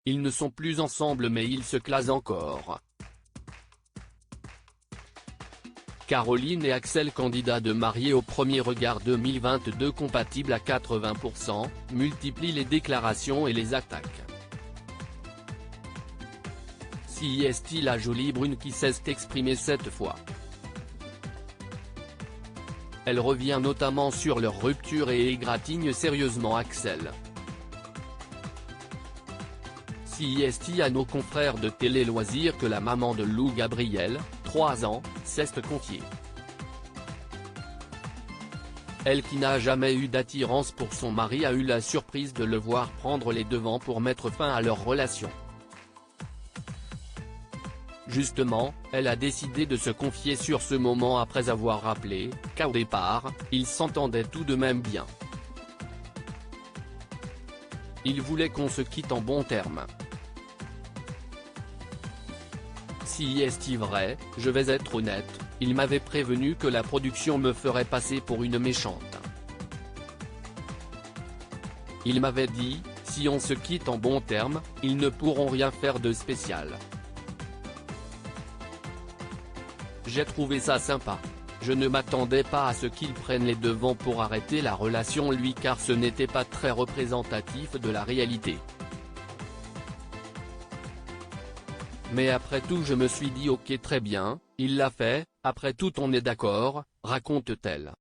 ils ne sont plus ensemble mais ils se classent encore. Caroline et Axel candidats de mariés au premier regard 2022 compatibles à 80%, multiplient les déclarations et les attaques. Si est-il la jolie brune qui s'est exprimée cette fois? Elle revient notamment sur leur rupture et égratigne sérieusement Axel. Si est à nos confrères de Télé Loisirs que la maman de Lou Gabriel, 3 ans, s'est confiée. Elle qui n'a jamais eu d'attirance pour son mari a eu la surprise de le voir prendre les devants pour mettre fin à leur relation. Justement, elle a décidé de se confier sur ce moment après avoir rappelé qu'au départ, ils s'entendaient tout de même bien. Il voulait qu'on se quitte en bons termes. Si est vrai, je vais être honnête, il m'avait prévenu que la production me ferait passer pour une méchante. Il m'avait dit, si on se quitte en bons termes, ils ne pourront rien faire de spécial. J'ai trouvé ça sympa. Je ne m'attendais pas à ce qu'il prenne les devants pour arrêter la relation lui car ce n'était pas très représentatif de la réalité. Mais après tout je me suis dit ok très bien, il l'a fait, après tout on est d'accord, raconte-t-elle.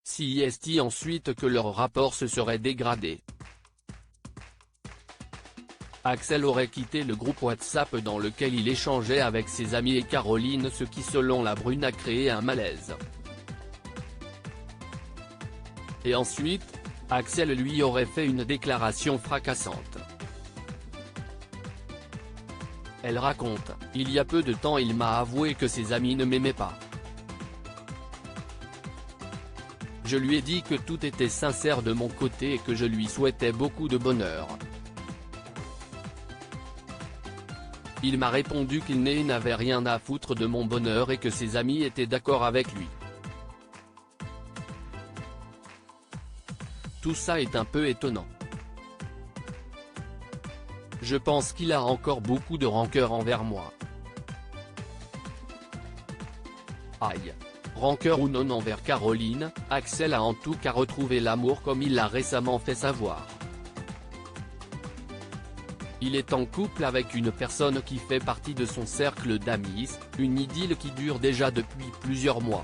Si est ensuite que leur rapport se serait dégradé. Axel aurait quitté le groupe WhatsApp dans lequel il échangeait avec ses amis et Caroline ce qui selon la brune a créé un malaise. Et ensuite, Axel lui aurait fait une déclaration fracassante. Elle raconte, il y a peu de temps il m'a avoué que ses amis ne m'aimaient pas. Je lui ai dit que tout était sincère de mon côté et que je lui souhaitais beaucoup de bonheur. Il m'a répondu qu'il n'avait rien à foutre de mon bonheur et que ses amis étaient d'accord avec lui. Tout ça est un peu étonnant. Je pense qu'il a encore beaucoup de rancœur envers moi. Aïe. Rancœur ou non envers Caroline, Axel a en tout cas retrouvé l'amour comme il l'a récemment fait savoir. Il est en couple avec une personne qui fait partie de son cercle d'amis, une idylle qui dure déjà depuis plusieurs mois.